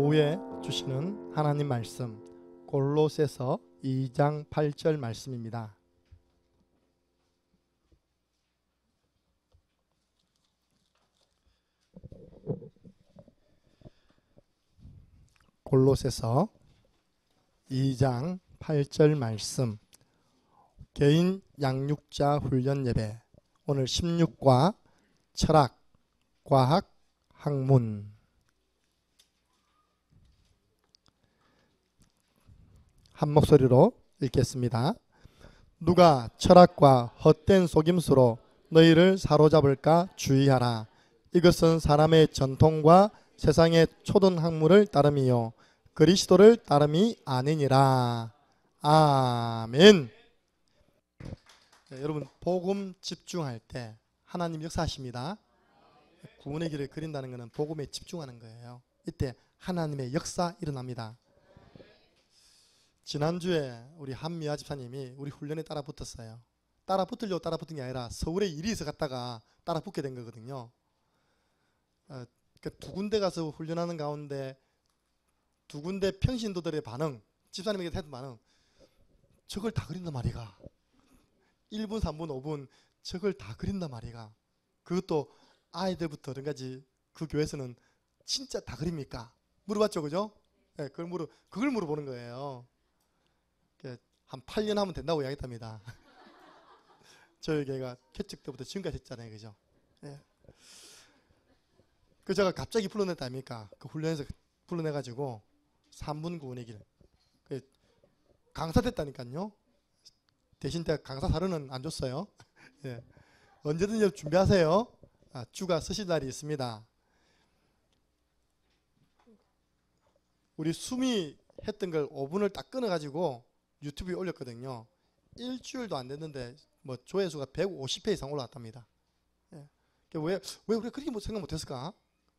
오후에 주시는 하나님 말씀 골로새서 2장 8절 말씀입니다. 골로새서 2장 8절 말씀, 개인 양육자 훈련 예배, 오늘 16과 철학, 과학, 학문. 한 목소리로 읽겠습니다. 누가 철학과 헛된 속임수로 너희를 사로잡을까 주의하라. 이것은 사람의 전통과 세상의 초등 학문을 따름이요 그리스도를 따름이 아니니라. 아멘. 네, 여러분 복음 집중할 때 하나님 역사하십니다. 구원의 길을 그린다는 것은 복음에 집중하는 거예요. 이때 하나님의 역사 일어납니다. 지난주에 우리 한미아 집사님이 우리 훈련에 따라 붙었어요. 따라 붙으려고 따라 붙은 게 아니라 서울에 일이 있어 갔다가 따라 붙게 된 거거든요. 두 군데 가서 훈련하는 가운데 두 군데 평신도들의 반응, 집사님에게 했던 반응, 저걸 다 그린단 말이가. 1분, 3분, 5분 저걸 다 그린단 말이가. 그것도 아이들부터 그런가지 그 교회에서는 진짜 다 그립니까? 물어봤죠, 그죠? 네, 그걸 물어보는 거예요. 한 8년 하면 된다고 이야기했답니다. 저희 교회가 개척 때부터 지금까지 했잖아요, 그죠? 네. 그 제가 갑자기 불러냈다 아닙니까? 그 훈련에서 불러내가지고 3분 구원의 길. 강사 됐다니까요. 대신 때 강사 사료는 안 줬어요. 예. 언제든지 준비하세요. 주가 쓰실 날이 있습니다. 우리 수미 했던 걸 5분을 딱 끊어가지고 유튜브에 올렸거든요. 일주일도 안 됐는데 뭐 조회수가 150회 이상 올라왔답니다. 예. 왜 우리가 그렇게 생각 못했을까?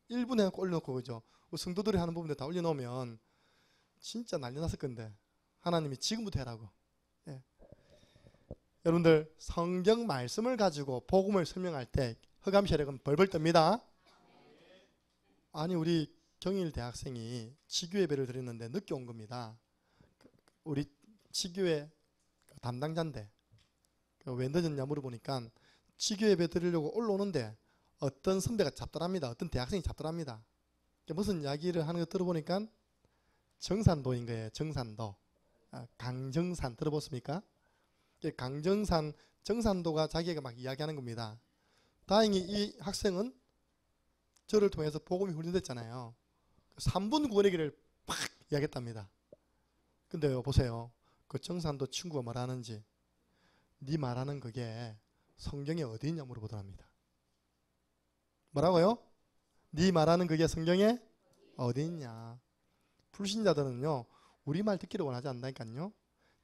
1분에 올려놓고, 그죠? 성도들이 하는 부분들 다 올려놓으면 진짜 난리 났을 건데 하나님이 지금부터 해라고. 예. 여러분들 성경 말씀을 가지고 복음을 설명할 때 허감 세력은 벌벌 뜹니다. 아니 우리 경일 대학생이 치교 예배를 드렸는데 늦게 온 겁니다. 우리 치교회 담당자인데 왜 늦었냐 물어보니까 치교 예배 드리려고 올라오는데 어떤 선배가 잡더랍니다. 어떤 대학생이 잡더랍니다. 무슨 이야기를 하는 거 들어보니까 정산도인 거예요. 정산도. 강정산 들어보습니까? 정산도가 자기가 막 이야기하는 겁니다. 다행히 이 학생은 저를 통해서 복음이 훈련됐잖아요. 3분 구원의 길을 팍 이야기했답니다. 근데 보세요. 그 정산도 친구가 말하는지, 네 말하는 그게 성경에 어디 있냐 물어보더랍니다. 뭐라고요? 네 말하는 그게 성경에 어디 있냐. 불신자들은요 우리 말 듣기를 원하지 않는다니까요.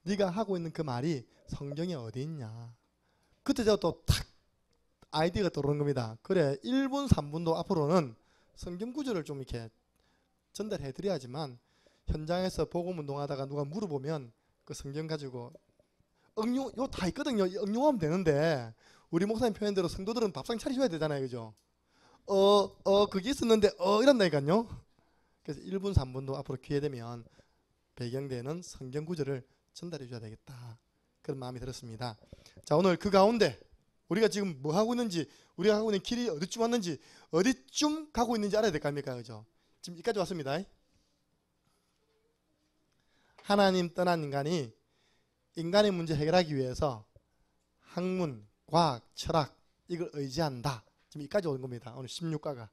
네가 하고 있는 그 말이 성경에 어디 있냐. 그때 제가 또 탁 아이디어가 떠오르는 겁니다. 그래 1분 3분도 앞으로는 성경 구절을 좀 이렇게 전달해 드려야지만 현장에서 복음 운동하다가 누가 물어보면 그 성경 가지고 응용 요 다 있거든요. 응용하면 되는데 우리 목사님 표현대로 성도들은 밥상 차리셔야 되잖아요, 그죠? 그게 있었는데 이런다니까요. 그래서 1분 3분도 앞으로 기회 되면 배경되는 성경 구절을 전달해 줘야 되겠다, 그런 마음이 들었습니다. 자, 오늘 그 가운데 우리가 지금 뭐 하고 있는지, 우리가 하고 있는 길이 어디쯤 왔는지, 어디쯤 가고 있는지 알아야 될 거 아닙니까, 그죠? 지금 여기까지 왔습니다. 하나님 떠난 인간이 인간의 문제 해결하기 위해서 학문, 과학, 철학 이걸 의지한다. 지금 여기까지 온 겁니다. 오늘 16과가.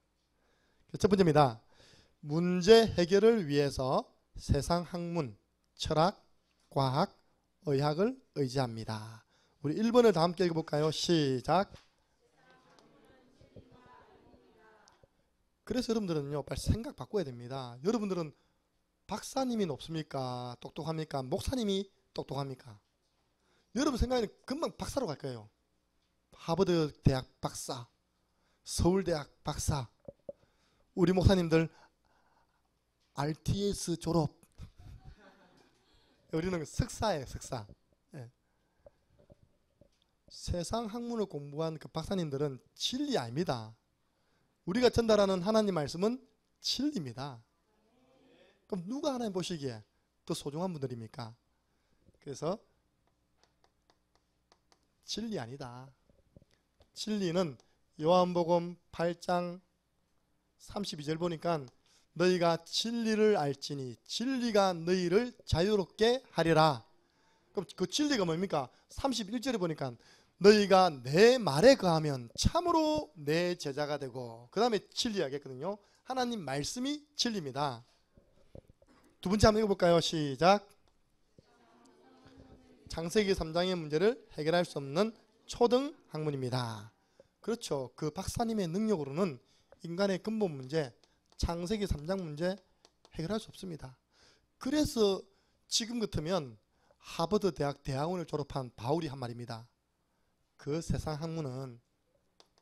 첫 번째입니다. 문제 해결을 위해서 세상 학문, 철학, 과학, 의학을 의지합니다. 우리 1번을 다 함께 읽어볼까요? 시작. 그래서 여러분들은요 빨리 생각 바꿔야 됩니다. 여러분들은 박사님이 높습니까? 똑똑합니까? 목사님이 똑똑합니까? 여러분 생각에는 금방 박사로 갈 거예요. 하버드 대학 박사, 서울대학 박사, 우리 목사님들 RTS 졸업. 우리는 석사예요, 석사. 예. 세상 학문을 공부한 그 박사님들은 진리 아닙니다. 우리가 전달하는 하나님 말씀은 진리입니다. 그럼 누가 하나님 보시기에 더 소중한 분들입니까? 그래서 진리 아니다. 진리는 요한복음 8장 32절 보니까 너희가 진리를 알지니 진리가 너희를 자유롭게 하리라. 그럼 그 진리가 뭡니까? 31절에 보니까 너희가 내 말에 거하면 참으로 내 제자가 되고, 그 다음에 진리 하겠거든요. 하나님 말씀이 진리입니다. 두 번째 한번 읽어볼까요? 시작. 창세기 3장의 문제를 해결할 수 없는 초등 학문입니다. 그렇죠. 그 박사님의 능력으로는 인간의 근본 문제, 창세기 3장 문제 해결할 수 없습니다. 그래서 지금 같으면 하버드 대학 대학원을 졸업한 바울이 한 말입니다. 그 세상 학문은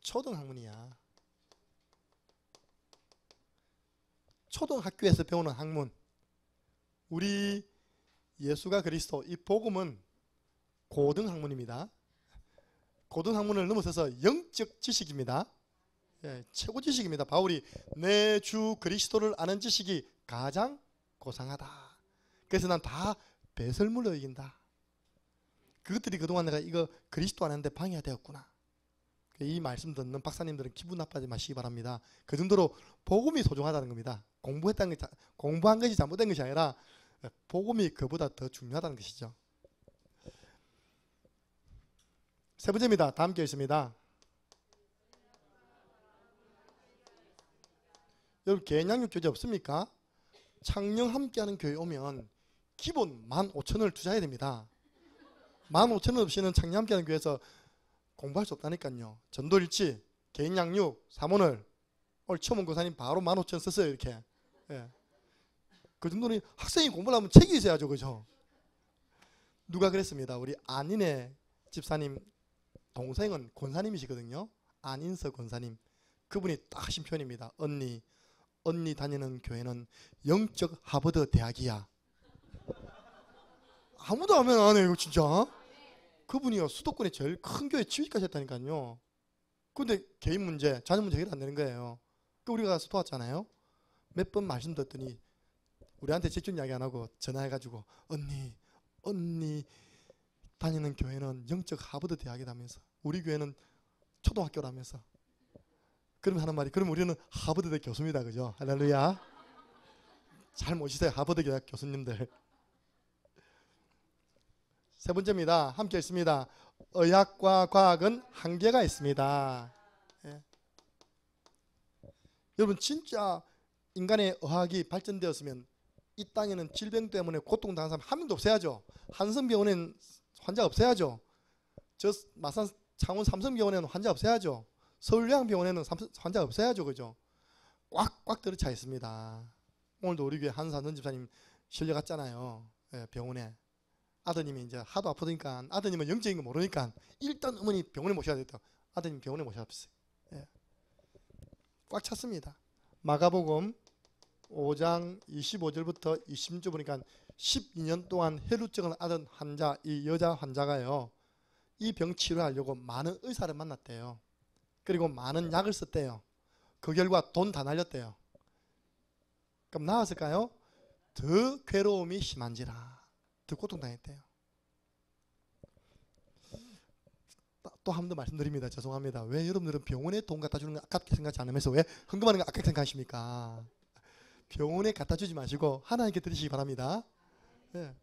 초등 학문이야. 초등학교에서 배우는 학문. 우리 예수가 그리스도, 이 복음은 고등학문입니다. 고등학문을 넘어서서 영적 지식입니다. 예, 최고 지식입니다. 바울이 내 주 그리스도를 아는 지식이 가장 고상하다. 그래서 난 다 배설물로 이긴다. 그것들이 그동안 내가 이거 그리스도 아는데 방해가 되었구나. 이 말씀 듣는 박사님들은 기분 나빠지 마시기 바랍니다. 그 정도로 복음이 소중하다는 겁니다. 공부한 것이 잘못된 것이 아니라 복음이 그보다 더 중요하다는 것이죠. 세 번째입니다. 다음 게 있습니다. 여러분 개인양육 교재 없습니까? 창녕 함께하는 교회 오면 기본 15,000원을 투자해야 됩니다. 15,000원 없이는 창녕 함께하는 교회에서 공부할 수 없다니까요. 전도일치, 개인양육, 사모늘, 오늘 처음 온 교사님 바로 15,000원 썼어요. 이렇게. 예. 그 정도는 학생이 공부를 하면 책이 있어야죠. 그죠? 누가 그랬습니다. 우리 안인의 집사님 동생은 권사님이시거든요. 안인서 권사님. 그분이 딱 하신 표현입니다. 언니 다니는 교회는 영적 하버드 대학이야. 아무도 하면 안 해요. 이거 진짜. 그분이요 수도권의 제일 큰 교회 지휘까지 했다니까요. 그런데 개인 문제, 자녀 문제 해결 안 되는 거예요. 그 우리가 가서 도왔잖아요. 몇 번 말씀 듣더니 우리한테 직접 이야기 안 하고 전화해가지고 언니 다니는 교회는 영적 하버드 대학이라면서, 우리 교회는 초등학교라면서. 그러면 하는 말이, 그럼 우리는 하버드대 교수입니다. 그죠? 할렐루야. 잘 모시세요. 하버드 대학 교수님들. 세 번째입니다. 함께 있습니다. 의학과 과학은 한계가 있습니다. 예. 여러분 진짜 인간의 의학이 발전되었으면 이 땅에는 질병 때문에 고통당한 사람 한 명도 없어야죠. 한성병원에는 환자 없어야죠. 저 마산 창원 삼성병원에는 환자 없어야죠. 서울요양병원에는 환자 없어야죠. 그죠? 꽉꽉 들어차 있습니다. 오늘도 우리 교회 한산전 집사님 실려갔잖아요. 예, 병원에. 아드님이 이제 하도 아프니까, 아드님은 영적인 거 모르니까 일단 어머니 병원에 모셔야 되겠다. 아드님 병원에 모셔봤어요. 예. 꽉 찼습니다. 마가복음 5장 25절부터 26절 보니까 12년 동안 혈루증을 앓은 환자, 이 여자 환자가요, 이 병 치료하려고 많은 의사를 만났대요. 그리고 많은 약을 썼대요. 그 결과 돈 다 날렸대요. 그럼 나았을까요? 더 괴로움이 심한지라 더 고통당했대요. 또 한 번 더 말씀드립니다. 죄송합니다. 왜 여러분들은 병원에 돈 갖다 주는 거 아깝게 생각하지 않으면서 왜 헌금하는 거 아깝게 생각하십니까? 병원에 갖다 주지 마시고 하나님께 드리시기 바랍니다. 예.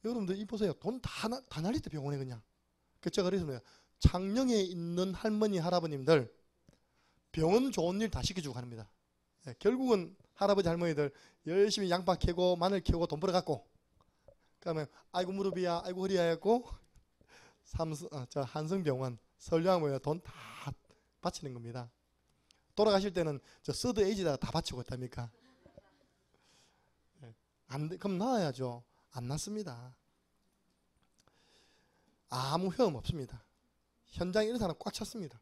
여러분들 이 보세요. 돈 다 날리대 병원에 그냥. 제가 그랬습니다. 창녕에 있는 할머니 할아버님들 병원 좋은 일 다 시켜주고 합니다. 예. 결국은 할아버지 할머니들 열심히 양파 캐고 마늘 캐고 돈 벌어갖고, 그다음에 아이고 무릎이야 아이고 허리야 했고 저 한성병원 서울요양병원에 돈 다 바치는 겁니다. 돌아가실 때는 저 서드 에이지다 다 바치고 있답니까? 그럼 나와야죠. 안 났습니다. 아무 효험 없습니다. 현장에 이런 사람 꽉 찼습니다.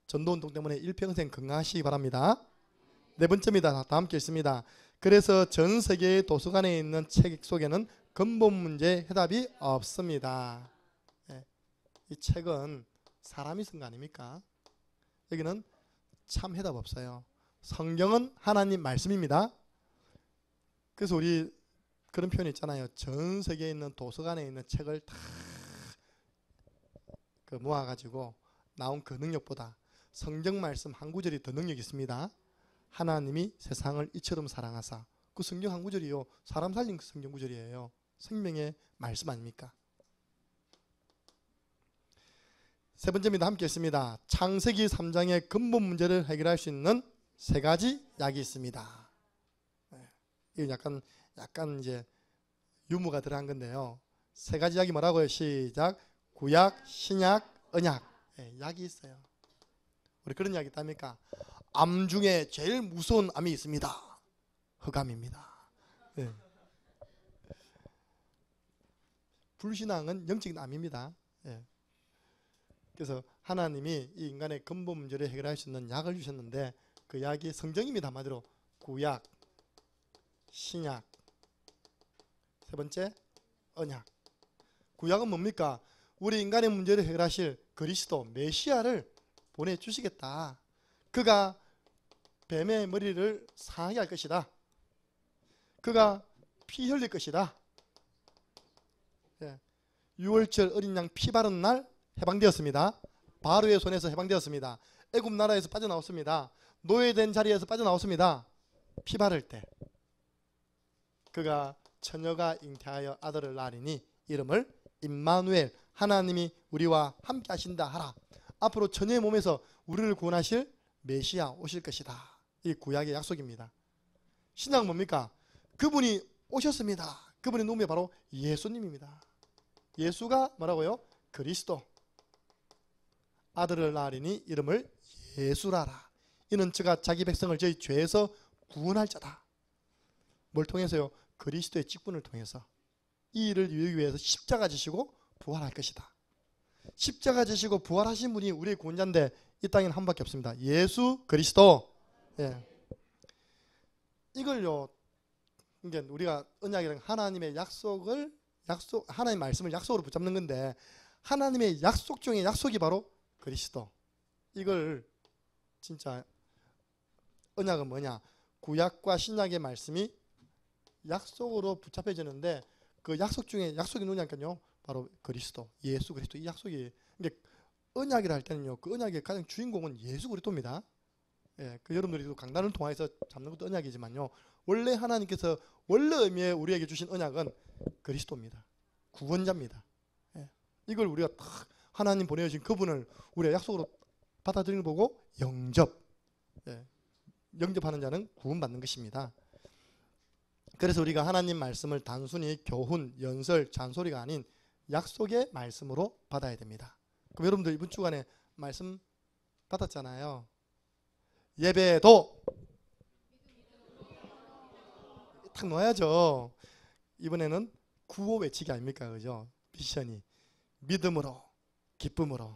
전도운동 때문에 일평생 건강하시기 바랍니다. 네 번째입니다. 다 함께 있습니다. 그래서 전 세계의 도서관에 있는 책 속에는 근본 문제 해답이 없습니다. 이 책은 사람이 쓴 거 아닙니까? 여기는 참 해답 없어요. 성경은 하나님 말씀입니다. 그래서 우리 그런 표현이 있잖아요. 전 세계에 있는 도서관에 있는 책을 다 모아가지고 나온 그 능력보다 성경 말씀 한 구절이 더 능력이 있습니다. 하나님이 세상을 이처럼 사랑하사. 그 성경 한 구절이요, 사람 살린 성경 구절이에요. 생명의 말씀 아닙니까? 세 번째입니다. 함께 했습니다. 창세기 3장의 근본 문제를 해결할 수 있는 세 가지 약이 있습니다. 이건 약간 이제 유무가 들어간 건데요. 세 가지 약이 뭐라고요? 시작. 구약, 신약, 언약. 약이 있어요. 우리 그런 약이 있답니까? 암 중에 제일 무서운 암이 있습니다. 흑암입니다. 네. 불신앙은 영적인 암입니다. 네. 그래서 하나님이 이 인간의 근본 문제를 해결할 수 있는 약을 주셨는데 그 약이 성경입니다. 한마디로 구약, 신약, 세 번째 언약. 구약은 뭡니까? 우리 인간의 문제를 해결하실 그리스도 메시아를 보내주시겠다. 그가 뱀의 머리를 상하게 할 것이다. 그가 피 흘릴 것이다. 6월절 어린 양 피 바른 날 해방되었습니다. 바로의 손에서 해방되었습니다. 애굽 나라에서 빠져나왔습니다. 노예된 자리에서 빠져나왔습니다. 피 바를 때 그가 처녀가 잉태하여 아들을 낳으리니 이름을 임마누엘, 하나님이 우리와 함께 하신다 하라. 앞으로 처녀의 몸에서 우리를 구원하실 메시아 오실 것이다. 이 구약의 약속입니다. 신약은 뭡니까? 그분이 오셨습니다. 그분의 누구며 바로 예수님입니다. 예수가 뭐라고요? 그리스도. 아들을 낳으리니 이름을 예수라라. 이는 저가 자기 백성을 저희 죄에서 구원할 자다. 뭘 통해서요? 그리스도의 직분을 통해서. 이 일을 이루기 위해서 십자가 지시고 부활할 것이다. 십자가 지시고 부활하신 분이 우리의 구원자인데 이 땅에는 한 분밖에 없습니다. 예수 그리스도. 이걸요, 그러니까 우리가 언약이라는 하나님의 하나님의 말씀을 약속으로 붙잡는 건데 하나님의 약속 중에 약속이 바로 그리스도. 이걸 진짜 언약은 뭐냐? 구약과 신약의 말씀이 약속으로 붙잡혀지는데 그 약속 중에 약속이 누구냐니까요? 바로 그리스도, 예수 그리스도. 이 약속이. 근데 언약이라 할 때는요, 그 언약의 가장 주인공은 예수 그리스도입니다. 그 여러분들이 강단을 통해서 잡는 것도 언약이지만요, 원래 하나님께서 원래 의미의 우리에게 주신 언약은 그리스도입니다. 구원자입니다. 이걸 우리가 딱 하나님 보내주신 그분을 우리가 약속으로 받아들이는 걸 보고 영접하는 자는 구원받는 것입니다. 그래서 우리가 하나님 말씀을 단순히 교훈, 연설, 잔소리가 아닌 약속의 말씀으로 받아야 됩니다. 그럼 여러분들 이번 주간에 말씀 받았잖아요. 예배도 딱 놓아야죠. 이번에는 구호 외치기 아닙니까? 그죠? 미션이 믿음으로, 기쁨으로,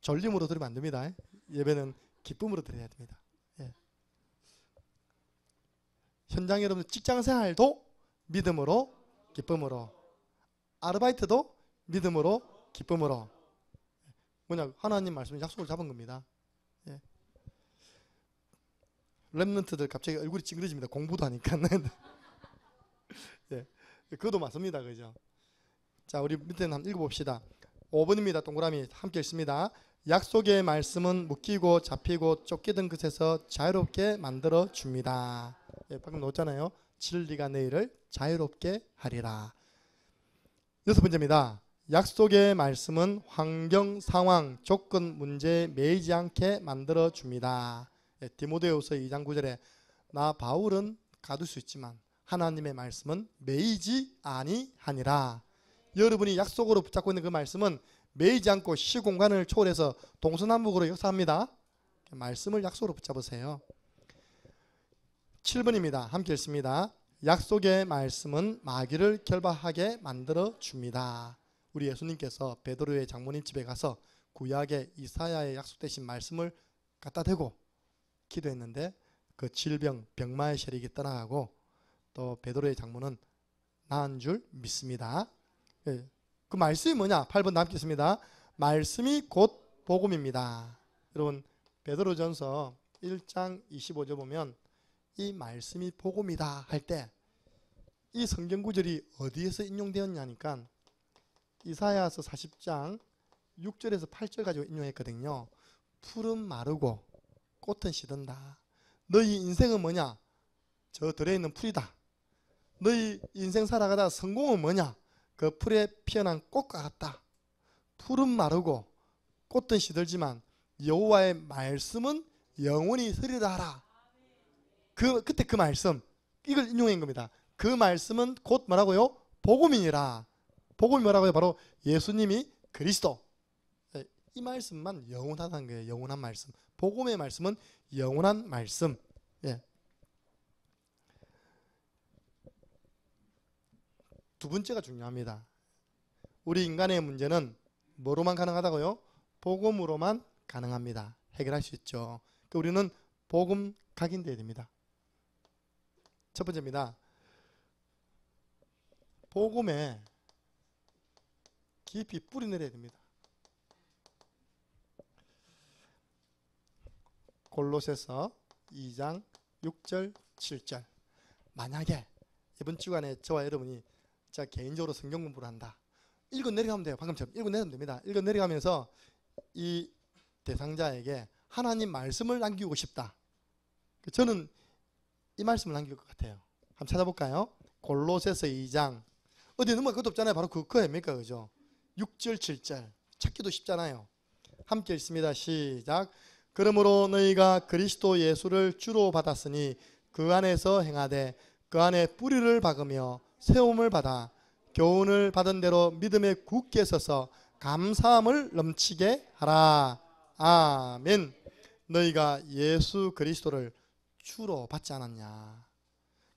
졸림으로 드리면 안 됩니다. 예배는 기쁨으로 드려야 됩니다. 현장 여러분 직장 생활도 믿음으로, 기쁨으로, 아르바이트도 믿음으로, 기쁨으로. 뭐냐? 하나님 말씀에 약속을 잡은 겁니다. 랩런트들 갑자기 얼굴이 찡그러집니다. 공부도 하니까. 그것도 맞습니다. 그죠? 자, 우리 밑에는 한번 읽어봅시다. 5번입니다. 동그라미 함께 읽습니다. 약속의 말씀은 묶이고 잡히고 쫓기던 것에서 자유롭게 만들어 줍니다. 방금 놓았잖아요. 진리가 너희를 자유롭게 하리라. 6번째입니다. 약속의 말씀은 환경, 상황, 조건, 문제에 매이지 않게 만들어 줍니다. 디모데후서 2장 9절에 나 바울은 가둘 수 있지만 하나님의 말씀은 매이지 아니하니라. 여러분이 약속으로 붙잡고 있는 그 말씀은 매이지 않고 시공간을 초월해서 동서남북으로 역사합니다. 말씀을 약속으로 붙잡으세요. 7번입니다. 함께 읽습니다. 약속의 말씀은 마귀를 결박하게 만들어 줍니다. 우리 예수님께서 베드로의 장모님 집에 가서 구약의 이사야의 약속되신 말씀을 갖다 대고 기도했는데 그 질병, 병마의 세력이 떠나가고 또 베드로의 장모는 나은 줄 믿습니다. 그 말씀이 뭐냐? 8번 함께 있습니다. 말씀이 곧 복음입니다. 여러분 베드로전서 1장 25절 보면 이 말씀이 복음이다 할 때 이 성경 구절이 어디에서 인용되었냐니까 이사야서 40장 6절에서 8절 가지고 인용했거든요. 풀은 마르고 꽃은 시든다. 너희 인생은 뭐냐? 저 들에 있는 풀이다. 너희 인생 살아가다 성공은 뭐냐? 그 풀에 피어난 꽃과 같다. 풀은 마르고 꽃은 시들지만 여호와의 말씀은 영원히 서리라 하라. 그때 그 말씀 이걸 인용한 겁니다. 그 말씀은 곧 뭐라고요? 복음이니라. 복음이 뭐라고요? 바로 예수님이 그리스도. 이 말씀만 영원하다는 거예요. 영원한 말씀. 복음의 말씀은 영원한 말씀. 예. 두 번째가 중요합니다. 우리 인간의 문제는 뭐로만 가능하다고요? 복음으로만 가능합니다. 해결할 수 있죠. 그러니까 우리는 복음 각인되어야 됩니다. 첫 번째입니다. 복음에 깊이 뿌리 내려야 됩니다. 골로새서 2장 6절 7절. 만약에 이번 주간에 저와 여러분이 제가 개인적으로 성경 공부를 한다. 읽어 내려가면 돼요. 방금처럼 읽어 내려가면 됩니다. 읽어 내려가면서 이 대상자에게 하나님 말씀을 남기고 싶다. 저는 이 말씀을 남길 것 같아요. 한번 찾아볼까요? 골로새서 2장. 어디 넘어갈 것도 없잖아요. 바로 그거입니까? 그죠? 6절 7절 찾기도 쉽잖아요. 함께 읽습니다. 시작. 그러므로 너희가 그리스도 예수를 주로 받았으니 그 안에서 행하되 그 안에 뿌리를 박으며 세움을 받아 교훈을 받은 대로 믿음에 굳게 서서 감사함을 넘치게 하라. 아멘. 너희가 예수 그리스도를 주로 받지 않았냐.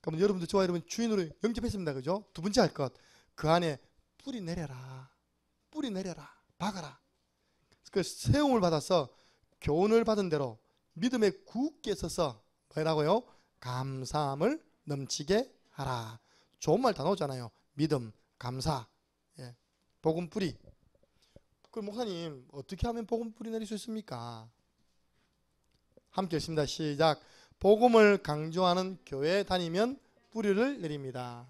그럼 여러분들, 저와 여러분 주인으로 영접했습니다. 그죠? 두 번째 할 것. 그 안에 뿌리 내려라. 뿌리 내려라. 박아라. 그 세움을 받아서 교훈을 받은 대로 믿음에 굳게 서서 뭐라고요? 감사함을 넘치게 하라. 좋은 말 다 나오잖아요. 믿음, 감사, 예. 복음 뿌리. 그럼 목사님 어떻게 하면 복음 뿌리 내릴 수 있습니까? 함께 읽습니다. 시작. 복음을 강조하는 교회에 다니면 뿌리를 내립니다.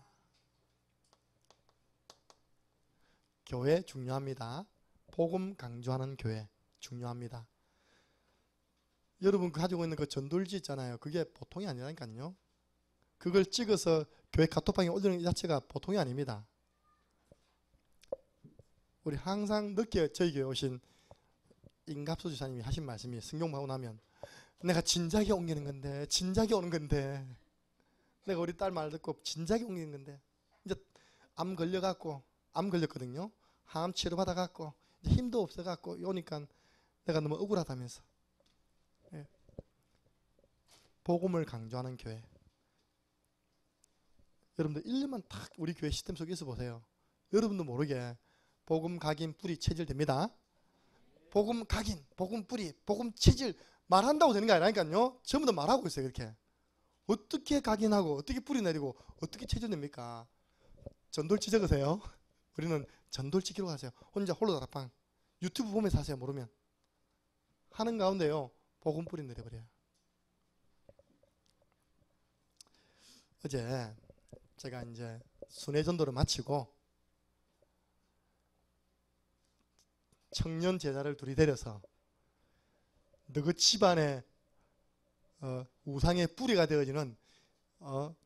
교회 중요합니다. 복음 강조하는 교회 중요합니다. 여러분 가지고 있는 그 전돌지 있잖아요. 그게 보통이 아니라니까요. 그걸 찍어서 교회 카톡방에 올리는 이 자체가 보통이 아닙니다. 우리 항상 늦게 저희 교회 오신 임갑수 지사님이 하신 말씀이 성경하고 나면 내가 진작에 옮기는 건데, 진작에 오는 건데, 내가 우리 딸 말 듣고 진작에 옮기는 건데, 이제 암 걸려갖고, 암 걸렸거든요. 항암 치료 받아갖고 이제 힘도 없어갖고 오니까 내가 너무 억울하다면서. 예. 복음을 강조하는 교회. 여러분들 1년만 딱 우리 교회 시스템 속에 있어 보세요. 여러분도 모르게 복음 각인 뿌리 체질 됩니다. 복음 각인, 복음 뿌리, 복음 체질 말한다고 되는 게 아니라니까요. 전부 다 말하고 있어요. 그렇게. 어떻게 각인하고 어떻게 뿌리 내리고 어떻게 체질 됩니까? 전돌치 적으세요. 우리는 전돌치 기록하세요. 혼자 홀로 다락방 유튜브 보면서 하세요. 모르면. 하는 가운데요. 복음 뿌리 내려버려요. 어제 제가 이제 순회 전도를 마치고 청년 제자를 둘이 데려서 너그 집안에 우상의 뿌리가 되어지는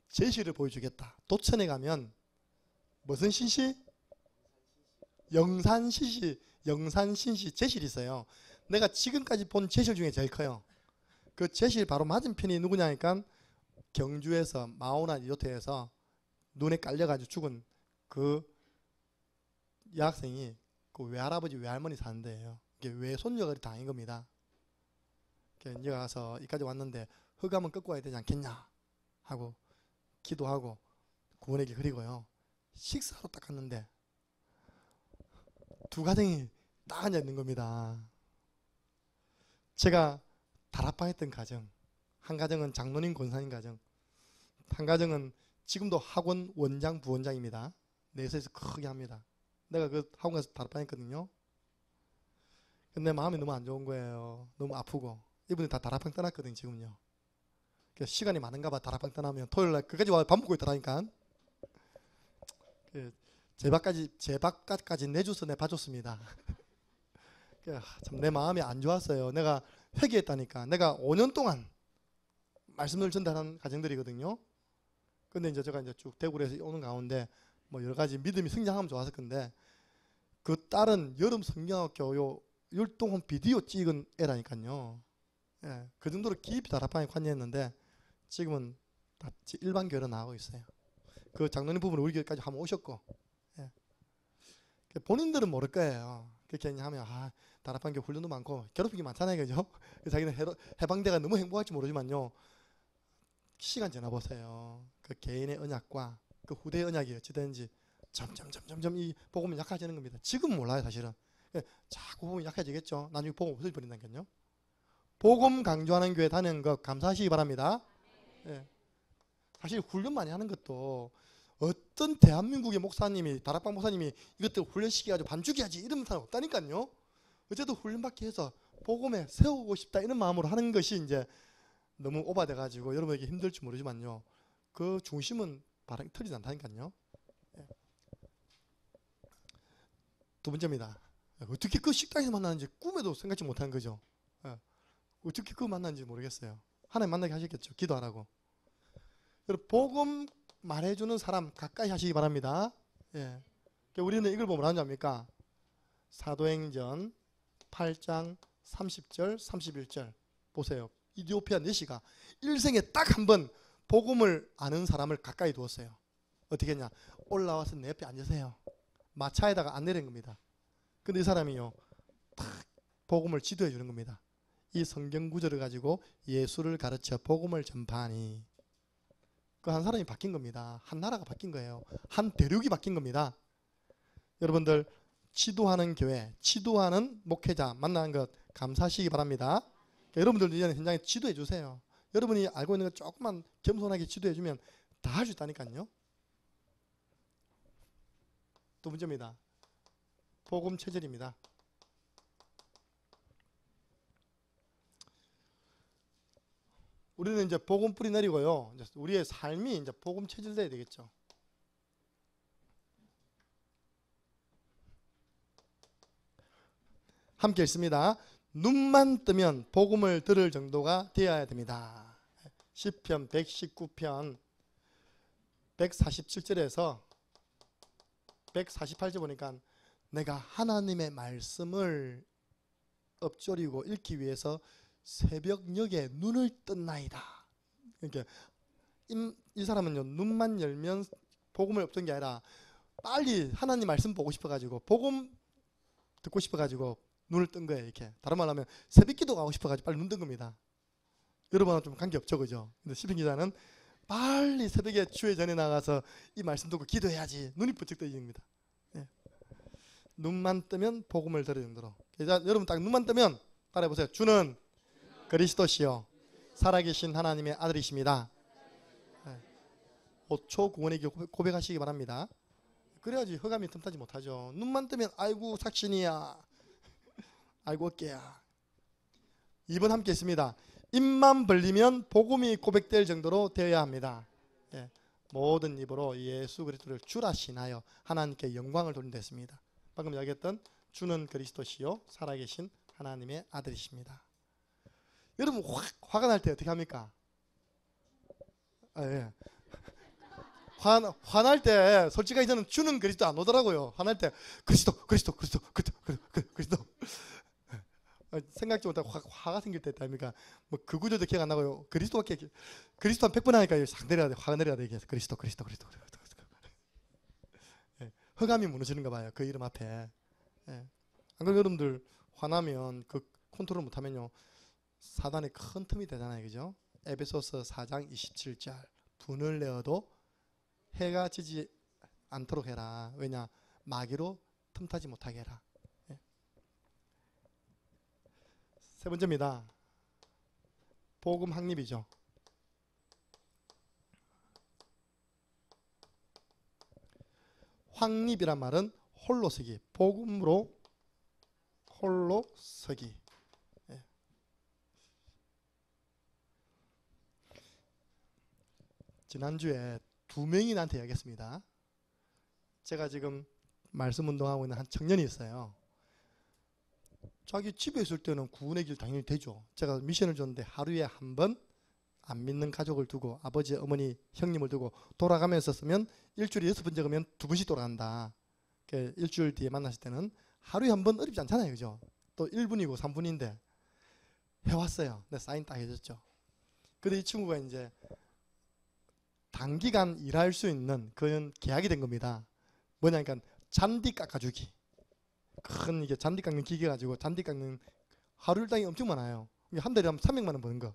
제시를 보여주겠다. 도천에 가면 무슨 신시? 영산신시 제실이 있어요. 내가 지금까지 본 제실 중에 제일 커요. 그 제실 바로 맞은편이 누구냐니까 경주에서 마오나 리조트에서 눈에 깔려가지고 죽은 그 여학생이 그 외할아버지 외할머니 사는 데예요. 이게 외손녀가 당한 겁니다. 이제 가서 이까지 왔는데 흑암은 꺾고 와야 되지 않겠냐 하고 기도하고 구원의 길 그리고요. 식사로 딱 갔는데 두 가정이 딱 앉아 있는 겁니다. 제가 다락방 했던 가정, 한 가정은 장로님 권사님 가정, 한 가정은 지금도 학원 원장 부원장입니다. 내에서 크게 합니다. 내가 그 학원 가서 다락방 했거든요. 근데 마음이 너무 안 좋은 거예요. 너무 아프고 이분이 다 다락방 떠났거든요, 지금요. 그래서 시간이 많은가 봐. 다락방 떠나면 토요일날 그까지 와 밥 먹고 있더라니까. 제 밥까지 내줘서 내 봐줬습니다. 참 내 마음이 안 좋았어요. 내가 회개했다니까. 내가 5년 동안 말씀을 전달한 가정들이거든요. 근데 이제 제가 이제 쭉 대구에서 오는 가운데 뭐 여러 가지 믿음이 성장하면 좋았을 건데, 그 딸은 여름 성경학교 율동원 비디오 찍은 애라니까요. 예, 그 정도로 깊이 다락방에 관여했는데 지금은 다 일반 교회로 나가고 있어요. 그 장로님 부부는 우리 교회까지 한번 오셨고, 예. 본인들은 모를 거예요. 그렇게 하면 다락방 교회 훈련도 많고 괴롭힘이 많잖아요, 그죠? 자기는 해방대가 너무 행복할지 모르지만요. 시간 지나 보세요. 그 개인의 언약과 그 후대의 언약이 어찌되는지 점점 이 복음은 약해지는 겁니다. 지금 몰라요, 사실은. 자꾸 복음이 약해지겠죠. 나중에 복음 없어져버린다니까요. 복음 강조하는 교회 다니는 거 감사하시기 바랍니다. 예. 사실 훈련 많이 하는 것도 어떤 대한민국의 목사님이, 다락방 목사님이 이것들 훈련시켜가지고 반죽해야지 이런 사람 없다니까요. 어쨌든 훈련받게 해서 복음에 세우고 싶다 이런 마음으로 하는 것이 이제 너무 오버돼가지고 여러분에게 힘들지 모르지만요. 그 중심은 바람 틀리지 않다니까요. 예. 두 번째입니다. 어떻게 그 식당에서 만나는지 꿈에도 생각지 못한 거죠. 예. 어떻게 그 만났는지 모르겠어요. 하나님 만나게 하셨겠죠. 기도하라고. 여러분, 복음 말해주는 사람 가까이 하시기 바랍니다. 예. 우리는 이걸 보면 뭐라는 줄 압니까? 사도행전 8장 30절 31절 보세요. 이디오피아 내시가 일생에 딱 한 번 복음을 아는 사람을 가까이 두었어요. 어떻게 했냐? 올라와서 내 옆에 앉으세요. 마차에다가 안 내린 겁니다. 근데 이 사람이요, 딱 복음을 지도해 주는 겁니다. 이 성경 구절을 가지고 예수를 가르쳐 복음을 전파하니, 그 한 사람이 바뀐 겁니다. 한 나라가 바뀐 거예요. 한 대륙이 바뀐 겁니다. 여러분들 지도하는 교회, 지도하는 목회자 만나는 것 감사하시기 바랍니다. 여러분들도 이제는 현장에 지도해 주세요. 여러분이 알고 있는 것 조금만 겸손하게 지도해 주면 다 할 수 있다니까요. 두 번째입니다. 복음 체질입니다. 우리는 이제 복음 뿌리 내리고요. 이제 우리의 삶이 이제 복음 체질돼야 되겠죠. 함께 읽습니다. 눈만 뜨면 복음을 들을 정도가 되어야 됩니다. 시편 119편 147절에서 148절 보니까 내가 하나님의 말씀을 엎조리고 읽기 위해서 새벽녘에 눈을 떴나이다. 그러니까 이 사람은요, 눈만 열면 복음을 엎던 게 아니라 빨리 하나님 말씀 보고 싶어가지고 복음 듣고 싶어가지고 눈을 뜬 거예요. 이렇게 다른 말로 하면 새벽기도 가고 싶어가지고 빨리 눈 뜬 겁니다. 여러분하고 좀 관계없죠, 그죠? 근데 시편 기자는 빨리 새벽에 주의 전에 나가서 이 말씀 듣고 기도해야지 눈이 번쩍 뜨는 겁니다. 예. 눈만 뜨면 복음을 들을 정도로. 여러분 딱 눈만 뜨면 따라해보세요. 주는 그리스도시요 살아계신 하나님의 아들이십니다. 5초 구원에게 고백하시기 바랍니다. 그래야지 허감이 틈타지 못하죠. 눈만 뜨면 아이고 삭신이야, 아이고 어깨야. 2번 함께 했습니다. 입만 벌리면 복음이 고백될 정도로 되어야 합니다. 예, 모든 입으로 예수 그리스도를 주라 신하여 하나님께 영광을 돌린다 했습니다. 방금 이야기했던 주는 그리스도시요 살아계신 하나님의 아들이십니다. 여러분 화가 날 때 어떻게 합니까? 예. 화날 때 솔직하게 저는 주는 그리스도 안 오더라고요. 화날 때 그리스도 생각지 못하고 화가 생길 때 있다니까. 뭐 그 구절도 기억 안 나고요. 그리스도 한 100번 하니까 싹 내려야 돼. 화가 내려야 돼. 그리스도. 예. 허감이 무너지는가 봐요. 그 이름 앞에. 예. 안 그러면 여러분들 화나면 그 컨트롤 못하면요 사단의 큰 틈이 되잖아요, 그죠? 에베소서 4장 27절 분을 내어도 해가 지지 않도록 해라. 왜냐? 마귀로 틈타지 못하게 해라. 예. 세 번째입니다. 복음 확립이죠. 확립이란 말은 홀로 서기, 복음으로 홀로 서기. 예. 지난주에 2명이 나한테 이야기했습니다. 제가 지금 말씀 운동하고 있는 한 청년이 있어요. 자기 집에 있을 때는 구원의 길 당연히 되죠. 제가 미션을 줬는데 하루에 한 번 안 믿는 가족을 두고 아버지, 어머니, 형님을 두고 돌아가면서 쓰면 일주일에 6번 적으면 2번씩 돌아간다. 일주일 뒤에 만났을 때는 하루에 한 번 어렵지 않잖아요. 그죠? 또 1분이고 3분인데 해왔어요. 내 사인 딱 해줬죠. 근데 이 친구가 이제 단기간 일할 수 있는 그런 계약이 된 겁니다. 뭐냐니까 잔디 깎아주기. 큰 이게 잔디 깎는 기계 가지고 잔디 깎는 하루 일당이 엄청 많아요. 한 달에 한 300만 원 버는 거.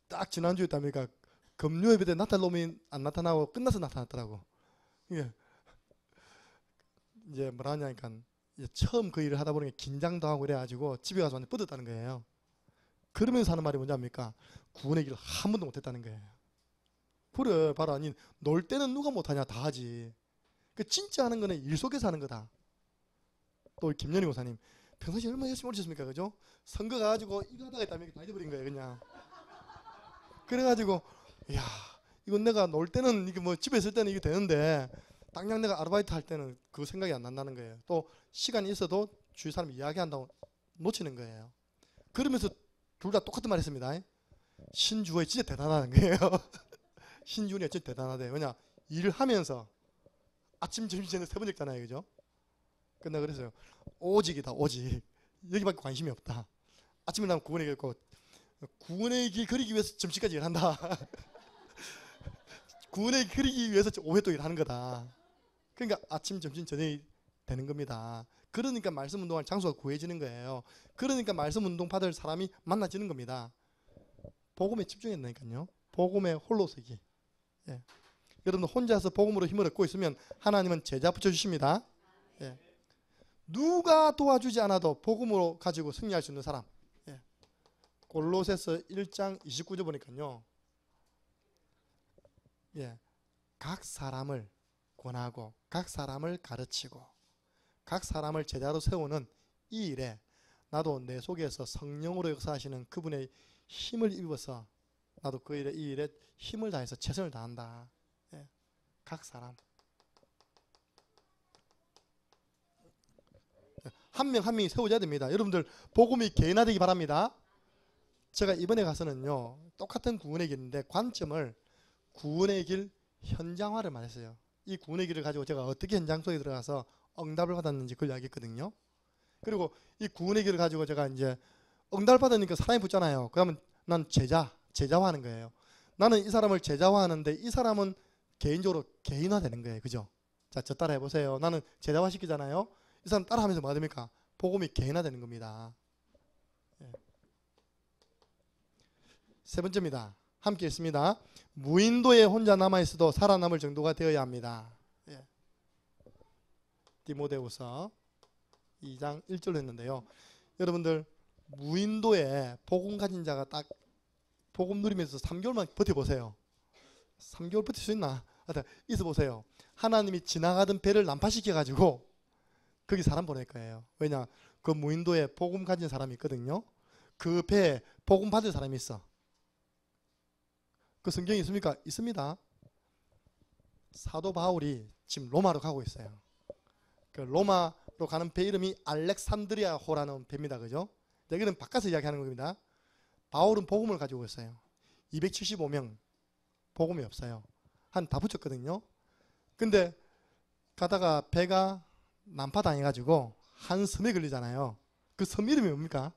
딱 지난주에 보니까 금요일에 나타날 놈이 안 나타나고 끝나서 나타났더라고. 이게 이제 뭐라 하냐니까 이제 처음 그 일을 하다 보니 긴장도 하고 그래가지고 집에 가서 완전 뻗었다는 거예요. 그러면서 하는 말이 뭐냐입니까? 구원의 길을 한 번도 못했다는 거예요. 그래 봐라. 아니 놀 때는 누가 못하냐? 다 하지. 그 진짜 하는 거는 일 속에서 하는 거다. 또 김연희 고사님 평소에 얼마나 열심히 오셨습니까? 그죠? 선거 가가지고 이거 하다가 있다면 이렇게 다 잊어버린 거예요. 그냥. 그래가지고 이야 이건 내가 놀 때는 이게 뭐 집에 있을 때는 이게 되는데 당장 내가 아르바이트 할 때는 그 생각이 안 난다는 거예요. 또 시간이 있어도 주위 사람 이야기한다고 놓치는 거예요. 그러면서 둘 다 똑같은 말 했습니다. 신주원이 진짜 대단하다는 거예요. 신주원이 진짜 대단하대요. 왜냐 일을 하면서 아침 점심 저녁 3번 읽잖아요. 그죠? 근데 그래서요 오직이다 오직 여기밖에 관심이 없다. 아침에 나면 구원의 길 읽고 구원의 길 그리기 위해서 점심까지 일한다. 구원의 길 그리기 위해서 오후에 또 일하는 거다. 그러니까 아침 점심 저녁이 되는 겁니다. 그러니까 말씀 운동할 장소가 구해지는 거예요. 그러니까 말씀 운동 받을 사람이 만나지는 겁니다. 복음에 집중했다니까요. 복음에 홀로 서기. 예. 여러분들 혼자서 복음으로 힘을 얻고 있으면 하나님은 제자 붙여주십니다. 예. 누가 도와주지 않아도 복음으로 가지고 승리할 수 있는 사람. 예. 골로새서 1장 29절 보니까요. 예. 각 사람을 권하고 각 사람을 가르치고 각 사람을 제자로 세우는 이 일에 나도 내 속에서 성령으로 역사하시는 그분의 힘을 입어서 나도 그 일에 이 일에 힘을 다해서 최선을 다한다. 예. 각 사람 한 명 한 명이 세워져야 됩니다. 여러분들 복음이 개인화되기 바랍니다. 제가 이번에 가서는요 똑같은 구원의 길인데 관점을 구원의 길 현장화를 말했어요. 이 구원의 길을 가지고 제가 어떻게 현장 속에 들어가서 응답을 받았는지 그걸 이야기했거든요. 그리고 이 구원의 길을 가지고 제가 이제 응답을 받으니까 사람이 붙잖아요. 그러면 난 제자화하는 거예요. 나는 이 사람을 제자화하는데 이 사람은 개인적으로 개인화되는 거예요. 그죠? 자, 저 따라 해보세요. 나는 제자화 시키잖아요. 이 사람 따라하면서 뭐가 됩니까? 복음이 개인화되는 겁니다. 예. 세 번째입니다. 함께 있습니다. 무인도에 혼자 남아있어도 살아남을 정도가 되어야 합니다. 예. 디모데후서 2장 1절로 했는데요. 여러분들 무인도에 복음 가진 자가 딱 복음 누리면서 3개월만 버텨보세요. 3개월 버틸 수 있나? 있어 보세요. 하나님이 지나가던 배를 난파시켜가지고 거기 사람 보낼 거예요. 왜냐? 그 무인도에 복음 가진 사람이 있거든요. 그 배에 복음 받을 사람이 있어. 그 성경이 있습니까? 있습니다. 사도 바울이 지금 로마로 가고 있어요. 그 로마로 가는 배 이름이 알렉산드리아호라는 배입니다. 그죠? 여기는 바깥에서 이야기하는 겁니다. 바울은 복음을 가지고 있어요. 275명 복음이 없어요. 한 다 붙였거든요. 근데 가다가 배가 난파당해가지고 한 섬에 걸리잖아요. 그 섬 이름이 뭡니까?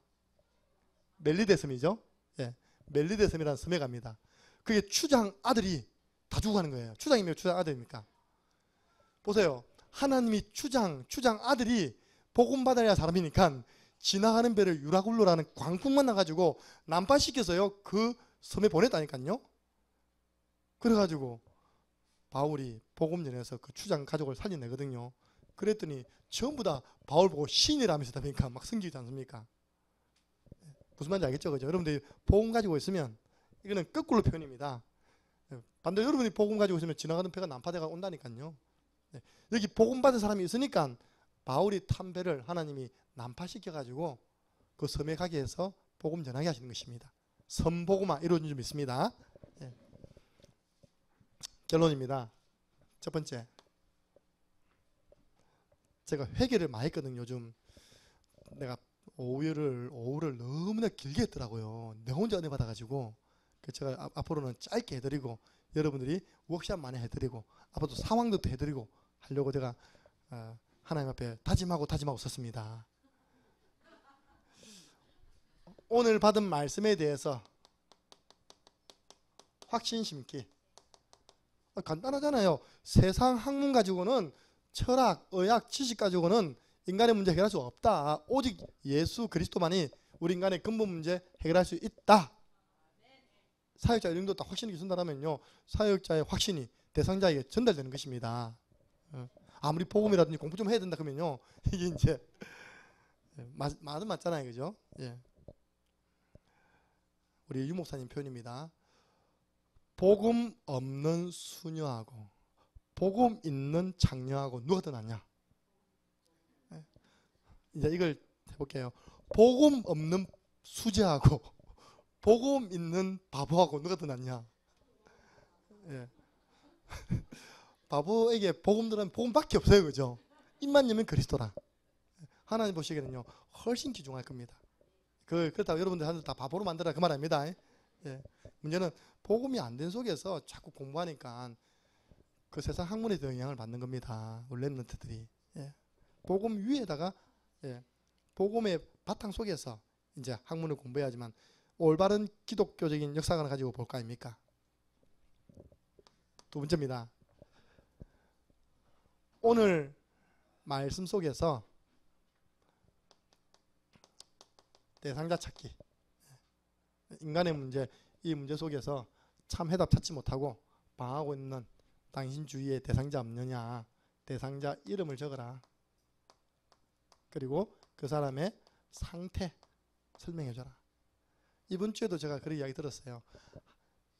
멜리데 섬이죠. 예, 멜리데 섬이라는 섬에 갑니다. 그게 추장 아들이 다 죽어가는 거예요. 추장이면 추장 아들입니까? 보세요. 하나님이 추장 아들이 복음 받아야 할 사람이니까 지나가는 배를 유라굴로라는 광풍만 나가지고 난파시켜서요 그 섬에 보냈다니까요. 그래가지고 바울이 복음 전해서 그 추장 가족을 살려내거든요. 그랬더니 전부 다 바울 보고 신이라면서 다니까 막 섬기지 않습니까? 무슨 말인지 알겠죠? 그죠? 여러분들이 복음 가지고 있으면 이거는 거꾸로 표현입니다. 반대로 여러분이 복음 가지고 있으면 지나가는 배가 난파대가 온다니까요. 여기 복음 받은 사람이 있으니까 바울이 탄 배를 하나님이 난파시켜가지고 그 섬에 가게 해서 복음 전하게 하시는 것입니다. 선복음화 이루어진 점 있습니다. 예. 결론입니다. 첫 번째, 제가 회개를 많이 했거든요. 요즘 내가 오후를 너무나 길게 했더라고요. 내 혼자 은혜 받아가지고. 제가 앞으로는 짧게 해드리고 여러분들이 워크샵 많이 해드리고 앞으로도 상황도 해드리고 하려고 제가 하나님 앞에 다짐하고 썼습니다. 오늘 받은 말씀에 대해서 확신 심기. 간단하잖아요. 세상 학문 가지고는 철학, 의학, 지식 가지고는 인간의 문제 해결할 수 없다. 오직 예수 그리스도만이 우리 인간의 근본 문제 해결할 수 있다. 사역자의 정도 딱 확신이 있는다면요, 사역자의 확신이 대상자에게 전달되는 것입니다. 아무리 복음이라든지 공부 좀 해야 된다 그러면요, 이게 이제 말은 맞잖아요, 그죠? 예. 우리 유 목사님 표현입니다. 복음 없는 수녀하고 복음 있는 장녀하고 누가 더 낫냐? 예. 이제 이걸 해볼게요. 복음 없는 수제하고 복음 있는 바보하고 누가 더 낫냐? 예. 바보에게 복음 들으면 복음밖에 없어요, 그죠? 입만 열면 그리스도라. 하나님 보시기에는요 훨씬 귀중할 겁니다. 그렇다고 여러분들 한테 다 바보로 만들라 그 말 아닙니다. 예. 문제는 복음이 안 된 속에서 자꾸 공부하니까 그 세상 학문에 대한 영향을 받는 겁니다. 우리 랩런트들이. 예. 복음 위에다가 복음의 바탕 속에서 이제 학문을 공부해야지만 올바른 기독교적인 역사관을 가지고 볼 거 아닙니까? 두 번째입니다. 오늘 말씀 속에서 대상자 찾기. 인간의 문제, 이 문제 속에서 참 해답 찾지 못하고 방황하고 있는 당신 주위에 대상자 없느냐? 대상자 이름을 적어라. 그리고 그 사람의 상태 설명해줘라. 이번 주에도 제가 그런 이야기 들었어요.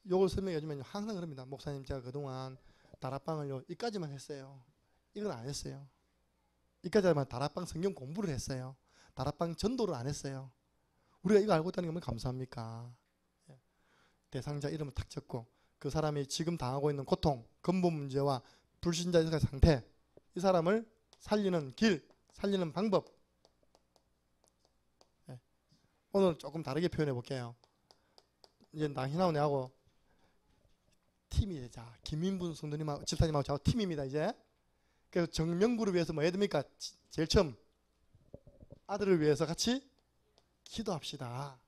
요걸 설명해주면 항상 그럽니다. 목사님, 제가 그동안 다락방을요 이까지만 했어요. 이건 안 했어요. 이까지 하면 다락방 성경 공부를 했어요. 다락방 전도를 안 했어요. 우리가 이거 알고 있다는 게 얼마나 감사합니까? 대상자 이름을 탁 적고 그 사람이 지금 당하고 있는 고통, 근본 문제와 불신자의 상태, 이 사람을 살리는 길, 살리는 방법. 오늘 조금 다르게 표현해 볼게요. 이제 당신하고 내하고 팀이 되자. 김민분 성도님하고 집사님하고 저하고 팀입니다. 이제 그래서 정명구를 위해서 뭐 해야 됩니까? 제일 처음 아들을 위해서 같이 기도합시다.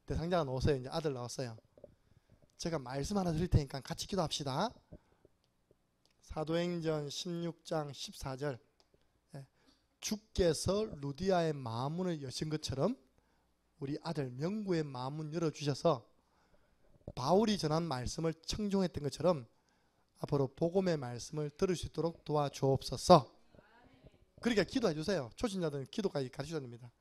대상자가 나왔어요. 이제 아들 나왔어요. 제가 말씀 하나 드릴 테니까 같이 기도합시다. 사도행전 16장 14절. 주께서 루디아의 마음문을 여신 것처럼 우리 아들 명구의 마음문 열어주셔서 바울이 전한 말씀을 청종했던 것처럼 앞으로 복음의 말씀을 들을 수 있도록 도와주옵소서. 그러니까 기도해 주세요. 초신자들은 기도까지 가르쳐야 됩니다.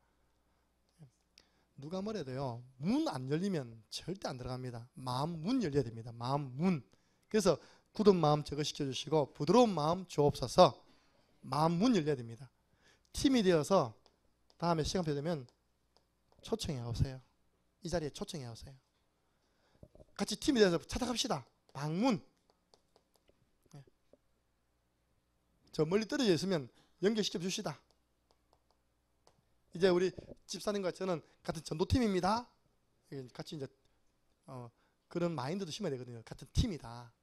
누가 뭐래도요, 문 안 열리면 절대 안 들어갑니다. 마음 문 열려야 됩니다. 마음 문. 그래서 굳은 마음 제거시켜 주시고 부드러운 마음 주옵소서. 마음 문 열려야 됩니다. 팀이 되어서 다음에 시간표 되면 초청해 오세요. 이 자리에 초청해 오세요. 같이 팀이 되어서 찾아갑시다. 방문. 저 멀리 떨어져 있으면 연결시켜 주시다. 이제 우리 집사님과 저는 같은 전도팀입니다. 같이 이제 그런 마인드도 심어야 되거든요. 같은 팀이다.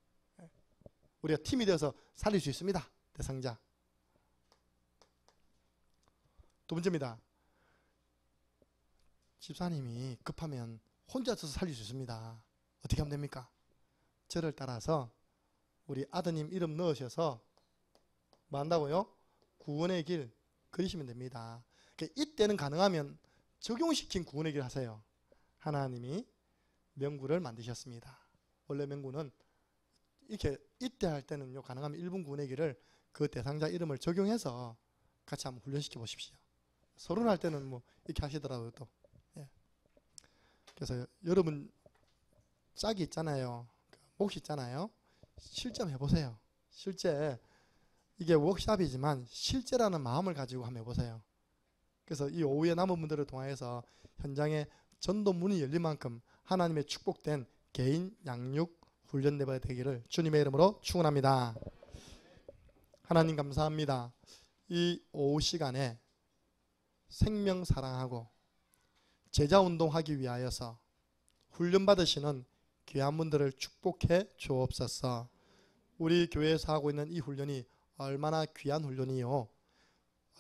우리가 팀이 되어서 살릴 수 있습니다. 대상자. 두 번째입니다. 집사님이 급하면 혼자서 살릴 수 있습니다. 어떻게 하면 됩니까? 저를 따라서 우리 아드님 이름 넣으셔서 뭐 한다고요? 구원의 길 그리시면 됩니다. 이때는 가능하면 적용시킨 구원의 길 하세요. 하나님이 명구를 만드셨습니다. 원래 명구는 이렇게 이때 할 때는요, 가능하면 1분 구원의 길을 그 대상자 이름을 적용해서 같이 한번 훈련시켜 보십시오. 서론 할 때는 뭐 이렇게 하시더라고요. 또. 그래서 여러분 짝이 있잖아요. 몫이 있잖아요. 실전 해보세요. 실제 이게 워크샵이지만 실제라는 마음을 가지고 한번 해보세요. 그래서 이 오후에 남은 분들을 통해서 현장에 전도 문이 열릴 만큼 하나님의 축복된 개인 양육 훈련 예배가 되기를 주님의 이름으로 축원합니다. 하나님 감사합니다. 이 오후 시간에 생명 사랑하고 제자 운동하기 위하여서 훈련 받으시는 귀한 분들을 축복해 주옵소서. 우리 교회에서 하고 있는 이 훈련이 얼마나 귀한 훈련이요,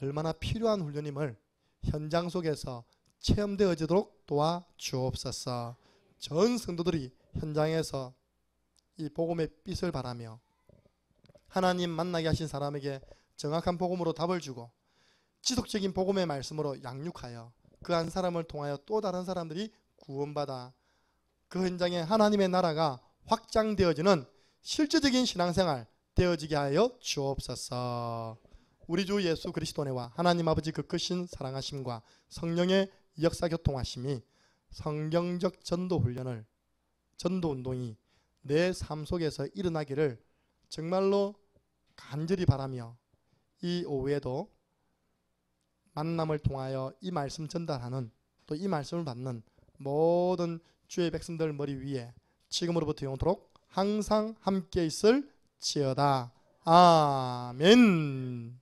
얼마나 필요한 훈련임을 현장 속에서 체험되어지도록 도와 주옵소서. 전 성도들이 현장에서 이 복음의 빛을 바라며 하나님 만나게 하신 사람에게 정확한 복음으로 답을 주고 지속적인 복음의 말씀으로 양육하여 그 한 사람을 통하여 또 다른 사람들이 구원받아 그 현장에 하나님의 나라가 확장되어지는 실제적인 신앙생활 되어지게 하여 주옵소서. 우리 주 예수 그리스도 안에와 하나님 아버지 그 크신 사랑하심과 성령의 역사 교통하심이 성경적 전도 훈련을, 전도 운동이 내 삶 속에서 일어나기를 정말로 간절히 바라며 이 오후에도 만남을 통하여 이 말씀 전달하는, 또 이 말씀을 받는 모든 주의 백성들 머리 위에 지금으로부터 영원토록 항상 함께 있을 지어다. 아멘.